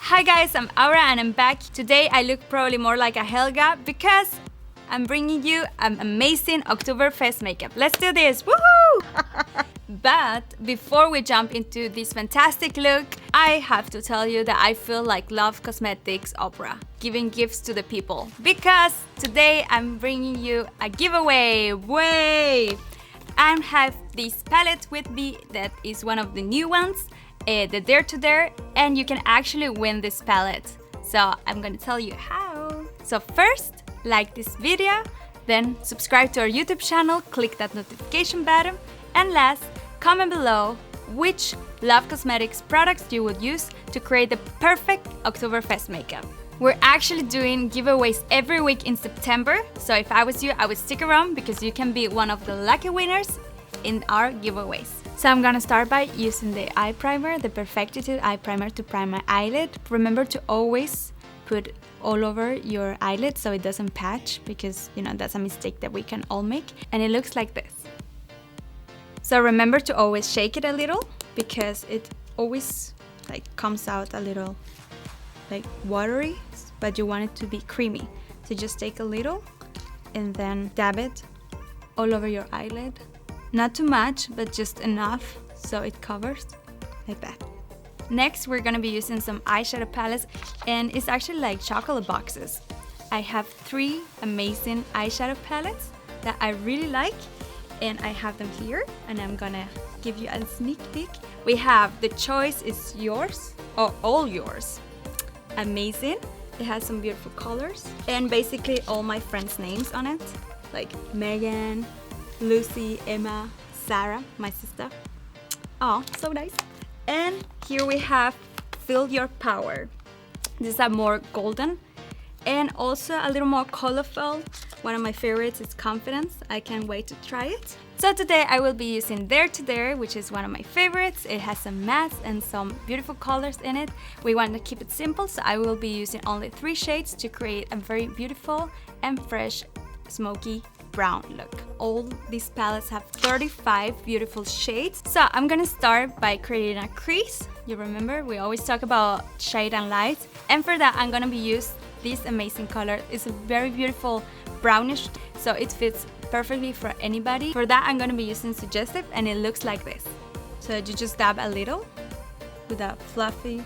Hi guys, I'm Aura and I'm back. Today I look probably more like a Helga because I'm bringing you an amazing Oktoberfest makeup. Let's do this, woohoo! But before we jump into this fantastic look, I have to tell you that I feel like Love Cosmetics Oprah, giving gifts to the people. Because today I'm bringing you a giveaway, way! I have this palette with me that is one of the new ones, the Dare to Dare, and you can actually win this palette. So I'm gonna tell you how. So first, like this video, then subscribe to our YouTube channel, click that notification button, and last, comment below which Love Cosmetics products you would use to create the perfect Oktoberfest makeup. We're actually doing giveaways every week in September, so if I was you, I would stick around because you can be one of the lucky winners in our giveaways. So I'm gonna start by using the eye primer, the PERFECTitude eye primer to prime my eyelid. Remember to always put all over your eyelid so it doesn't patch, because you know that's a mistake that we can all make. And it looks like this. So remember to always shake it a little because it always like comes out a little like watery, but you want it to be creamy. So just take a little and then dab it all over your eyelid. Not too much, but just enough so it covers like that. Next, we're gonna be using some eyeshadow palettes, and it's actually like chocolate boxes. I have 3 amazing eyeshadow palettes that I really like, and I have them here, and I'm gonna give you a sneak peek. We have The Choice Is Yours, or All Yours. Amazing. It has some beautiful colors, and basically all my friends' names on it, like Megan, Lucy, Emma, Sarah, my sister. Oh, so nice. And here we have Feel Your Power. These are more golden and also a little more colorful. One of my favorites is Confidence. I can't wait to try it. So today I will be using Dare to Dare, which is one of my favorites. It has some mattes and some beautiful colors in it. We want to keep it simple, so I will be using only 3 shades to create a very beautiful and fresh smoky brown look. All these palettes have 35 beautiful shades. So I'm gonna start by creating a crease. You remember we always talk about shade and light, and for that I'm gonna be using this amazing color. It's a very beautiful brownish, so it fits perfectly for anybody. For that I'm gonna be using Suggestive, and it looks like this. So you just dab a little with a fluffy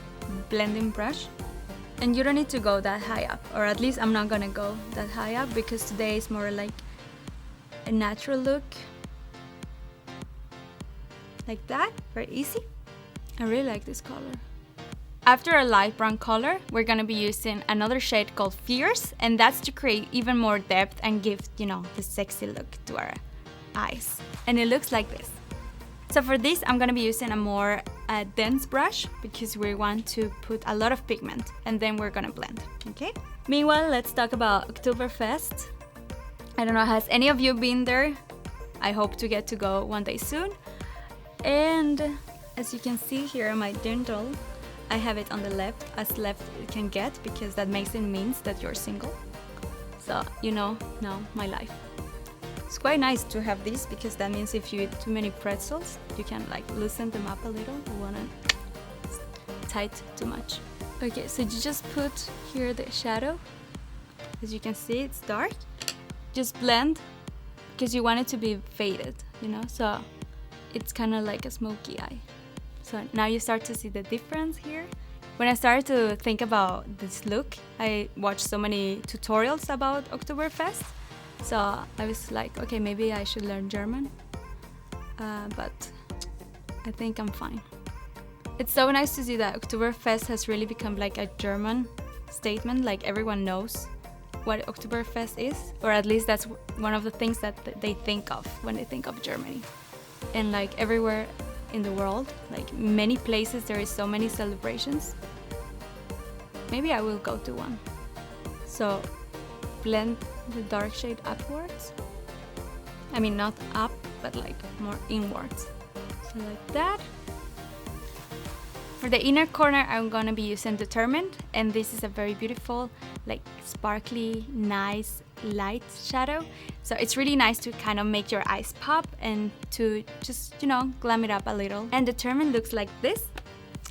blending brush, and you don't need to go that high up, or at least I'm not gonna go that high up because today is more like a natural look, like that, very easy. I really like this color. After a light brown color, we're gonna be using another shade called Fierce, and that's to create even more depth and give, you know, the sexy look to our eyes. And it looks like this. So for this, I'm gonna be using a more dense brush because we want to put a lot of pigment, and then we're gonna blend, okay? Meanwhile, let's talk about Oktoberfest. I don't know, has any of you been there? I hope to get to go one day soon. And as you can see here on my dental, I have it on the left, as left it can get, because that makes it means that you're single. So, you know, now my life. It's quite nice to have this because that means if you eat too many pretzels, you can like loosen them up a little. You wanna tight too much. Okay, so you just put here the shadow. As you can see, it's dark. Just blend because you want it to be faded, you know, so it's kind of like a smoky eye. So now you start to see the difference here. When I started to think about this look, I watched so many tutorials about Oktoberfest, so I was like, okay, maybe I should learn German, but I think I'm fine. It's so nice to see that Oktoberfest has really become like a German statement, like everyone knows what Oktoberfest is, or at least that's one of the things that they think of when they think of Germany. And like everywhere in the world, like many places, there is so many celebrations. Maybe I will go to one. So blend the dark shade upwards. I mean not up, but like more inwards. So like that. For the inner corner, I'm gonna be using Determined, and this is a very beautiful, like sparkly, nice light shadow. So it's really nice to kind of make your eyes pop and to just, you know, glam it up a little. And Determined looks like this.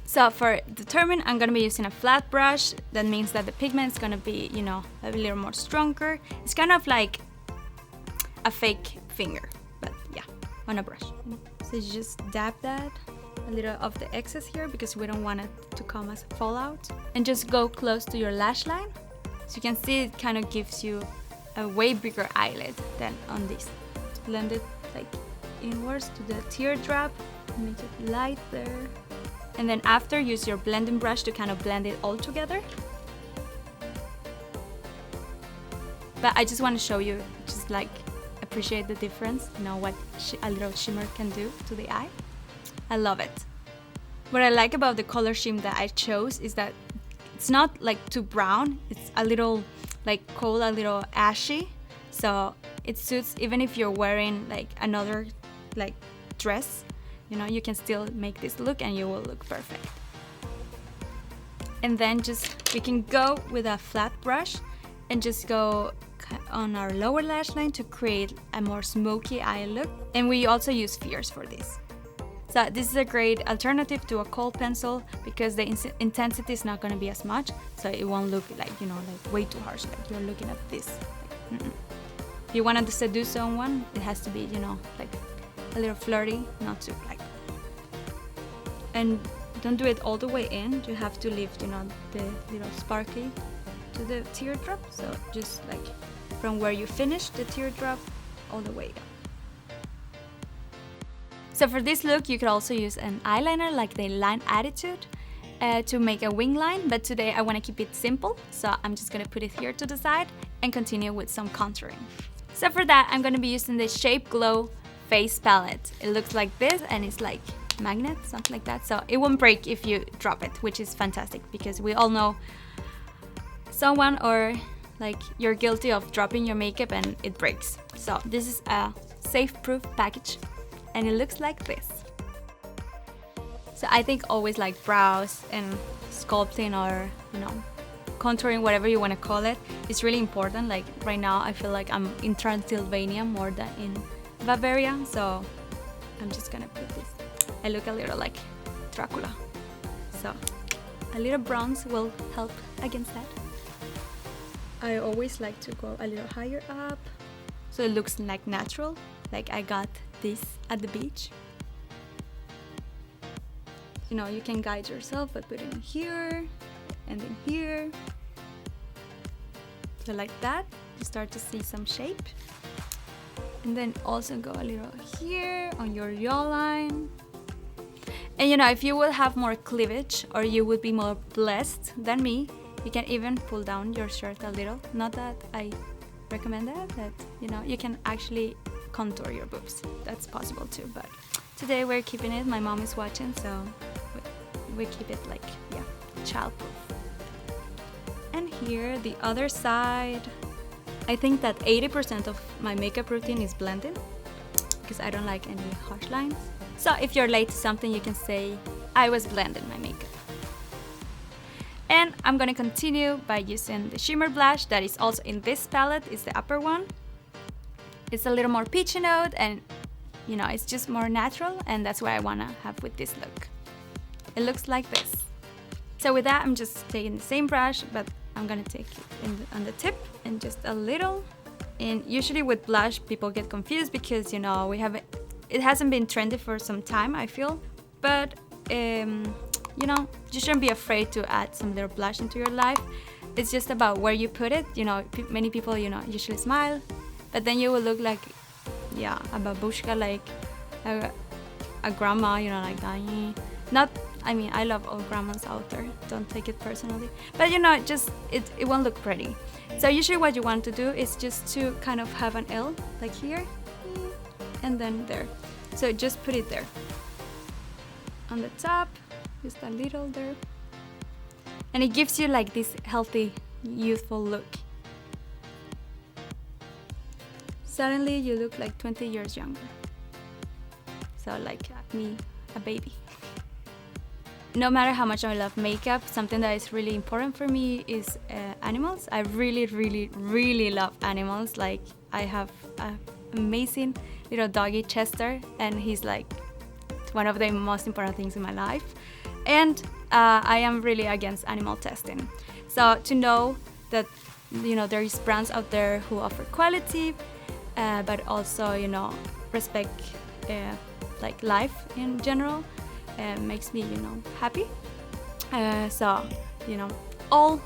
So for determine, I'm gonna be using a flat brush. That means that the pigment is gonna be, you know, a little more stronger. It's kind of like a fake finger, but yeah, on a brush. So you just dab that, a little of the excess here because we don't want it to come as a fallout. And just go close to your lash line. So you can see it kind of gives you a way bigger eyelid than on this. Blend it like inwards to the teardrop, make it light there. And then after, use your blending brush to kind of blend it all together. But I just want to show you, just like appreciate the difference, you know, what a little shimmer can do to the eye. I love it. What I like about the color scheme that I chose is that it's not like too brown, it's a little like cold, a little ashy. So it suits even if you're wearing like another like dress. You know, you can still make this look and you will look perfect. And then we can go with a flat brush and just go on our lower lash line to create a more smoky eye look. And we also use spheres for this. So this is a great alternative to a kohl pencil because the intensity is not going to be as much. So it won't look like, you know, like way too harsh, like you're looking at this. Like, If you want to seduce someone, it has to be, you know, like a little flirty, not too like. And don't do it all the way in. You have to leave, you know, the little sparkly to the teardrop. So just like from where you finish the teardrop all the way up. So for this look, you could also use an eyeliner like the Line Attitude to make a wing line. But today I want to keep it simple. So I'm just going to put it here to the side and continue with some contouring. So for that, I'm going to be using the Shape Glow Face Palette. It looks like this and it's like magnet, something like that. So it won't break if you drop it, which is fantastic because we all know someone or like you're guilty of dropping your makeup and it breaks. So this is a safe-proof package and it looks like this. So I think always like brows and sculpting or, you know, contouring, whatever you want to call it, is really important. Like right now I feel like I'm in Transylvania more than in Bavaria, so I'm just gonna put this. I look a little like Dracula, so a little bronze will help against that. I always like to go a little higher up so it looks like natural, like I got this at the beach. You know, you can guide yourself by putting here and then here. So like that, you start to see some shape. And then also go a little here on your jawline. And you know, if you will have more cleavage or you would be more blessed than me, you can even pull down your shirt a little. Not that I recommend that, but you know, you can actually contour your boobs. That's possible too, but today we're keeping it. My mom is watching, so we keep it like, yeah, childproof. And here, the other side, I think that 80% of my makeup routine is blending because I don't like any harsh lines. So if you're late to something, you can say, I was blending my makeup. And I'm gonna continue by using the shimmer blush that is also in this palette. It's the upper one. It's a little more peachy note and you know, it's just more natural, and that's what I wanna have with this look. It looks like this. So with that, I'm just taking the same brush, but I'm gonna take it on the tip and just a little. And usually with blush, people get confused because, you know, it hasn't been trendy for some time, I feel. But, you know, you shouldn't be afraid to add some little blush into your life. It's just about where you put it. You know, many people, you know, usually smile, but then you will look like, yeah, a babushka, like a grandma, you know, like that. Not, I mean, I love all grandmas out there, don't take it personally. But you know, it won't look pretty. So usually what you want to do is just to kind of have an L, like here, and then there. So just put it there. On the top, just a little there. And it gives you like this healthy, youthful look. Suddenly you look like 20 years younger. So like me, a baby. No matter how much I love makeup, something that is really important for me is animals. I really, really, really love animals. Like I have an amazing little doggy, Chester, and he's like one of the most important things in my life. And I am really against animal testing. So to know that, you know, there is brands out there who offer quality, but also, you know, respect like life in general, makes me, you know, happy. So, you know, all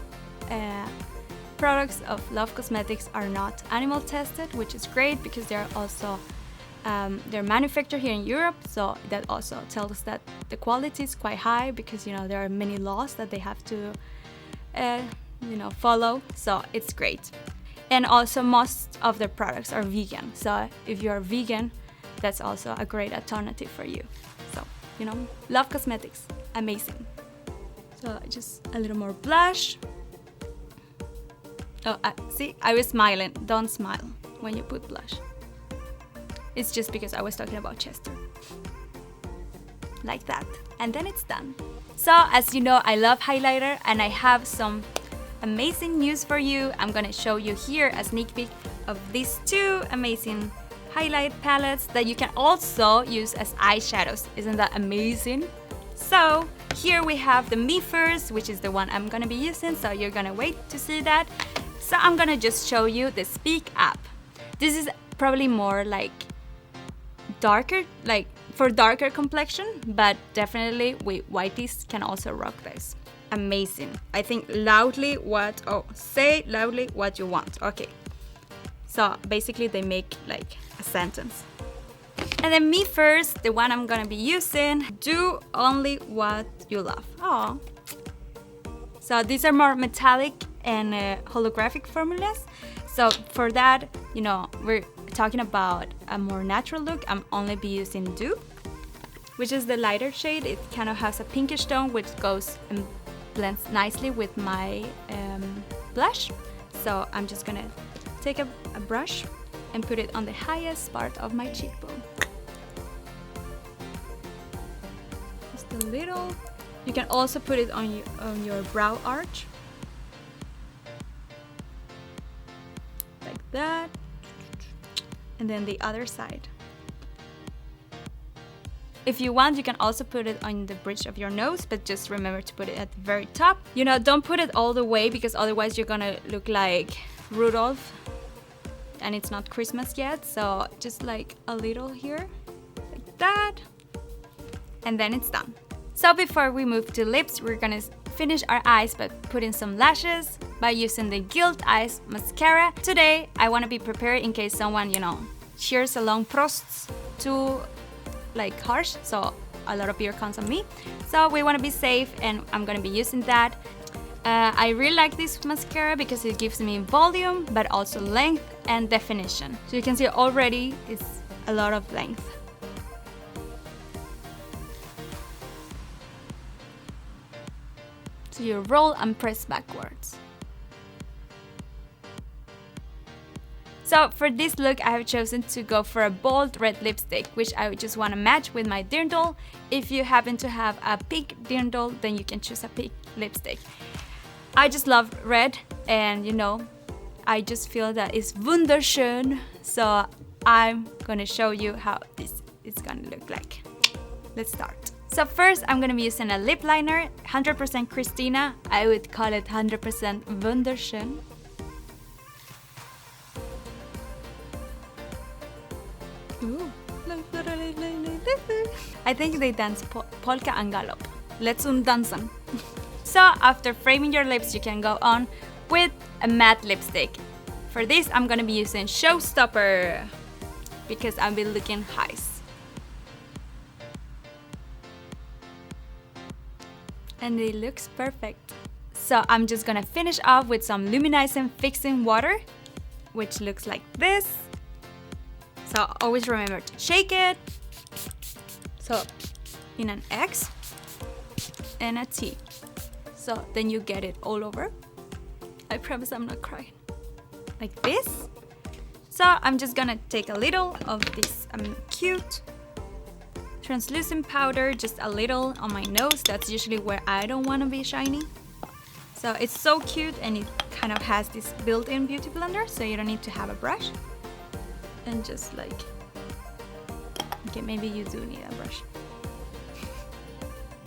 products of Love Cosmetics are not animal tested, which is great because they're also they're manufactured here in Europe, so that also tells us that the quality is quite high because, you know, there are many laws that they have to you know, follow, so it's great. And also most of the products are vegan, so if you're vegan, that's also a great alternative for you. So, you know, Love Cosmetics, amazing. So just a little more blush. Oh, see, I was smiling. Don't smile when you put blush. It's just because I was talking about Chester. Like that. And then it's done. So, as you know, I love highlighter and I have some amazing news for you. I'm gonna show you here a sneak peek of these two amazing highlight palettes that you can also use as eyeshadows. Isn't that amazing? So, here we have the Me First, which is the one I'm gonna be using, so you're gonna wait to see that. So I'm gonna just show you the Speak app. This is probably more like darker, like for darker complexion, but definitely whiteies can also rock this. Amazing. I think loudly what, oh, say loudly what you want. Okay. So basically they make like a sentence. And then Me First, the one I'm gonna be using, do only what you love. Oh. So these are more metallic and holographic formulas. So for that, you know, we're talking about a more natural look. I'm only be using Dew, which is the lighter shade. It kind of has a pinkish tone, which goes and blends nicely with my blush. So I'm just gonna take a brush and put it on the highest part of my cheekbone. Just a little. You can also put it on your brow arch. Like that. And then the other side. If you want, you can also put it on the bridge of your nose, but just remember to put it at the very top. You know, don't put it all the way because otherwise you're gonna look like Rudolph and it's not Christmas yet. So just like a little here, like that. And then it's done. So before we move to lips, we're gonna finish our eyes by putting some lashes by using the GUILTeyes mascara. Today, I wanna be prepared in case someone, you know, cheers along prosts too like harsh, so a lot of beer comes on me. So we wanna be safe and I'm gonna be using that. I really like this mascara because it gives me volume, but also length and definition. So you can see already it's a lot of length. So you roll and press backwards. So for this look, I have chosen to go for a bold red lipstick, which I just want to match with my dirndl. If you happen to have a pink dirndl, then you can choose a pink lipstick. I just love red, and you know, I just feel that it's wunderschön. So I'm gonna show you how this is gonna look like. Let's start. So first, I'm gonna be using a lip liner, 100% Christina. I would call it 100% wunderschön. Ooh. I think they dance polka and gallop. Let's dansen. So after framing your lips, you can go on with a matte lipstick. For this, I'm gonna be using Showstopper because I'll be looking highs. And it looks perfect. So I'm just gonna finish off with some Luminizing Fixing Water, which looks like this. So always remember to shake it. So in an X and a T. So then you get it all over. I promise I'm not crying. Like this. So I'm just gonna take a little of this cute translucent powder, just a little on my nose. That's usually where I don't want to be shiny. So it's so cute, and it kind of has this built-in beauty blender, so you don't need to have a brush. And just like, okay, maybe you do need a brush.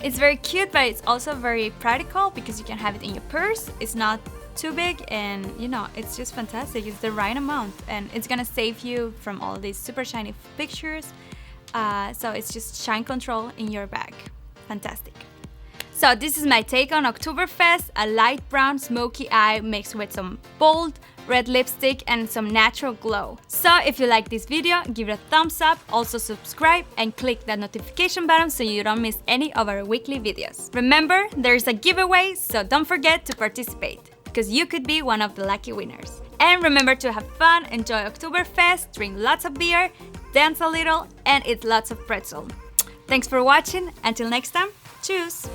It's very cute, but it's also very practical because you can have it in your purse. It's not too big, and you know, it's just fantastic. It's the right amount, and it's gonna save you from all these super shiny pictures. So it's just shine control in your bag. Fantastic. So this is my take on Oktoberfest, a light brown smoky eye mixed with some bold red lipstick and some natural glow. So if you like this video, give it a thumbs up, also subscribe and click that notification button so you don't miss any of our weekly videos. Remember, there's a giveaway, so don't forget to participate, because you could be one of the lucky winners. And remember to have fun, enjoy Oktoberfest, drink lots of beer, dance a little, and eat lots of pretzel. Thanks for watching. Until next time, tschüss!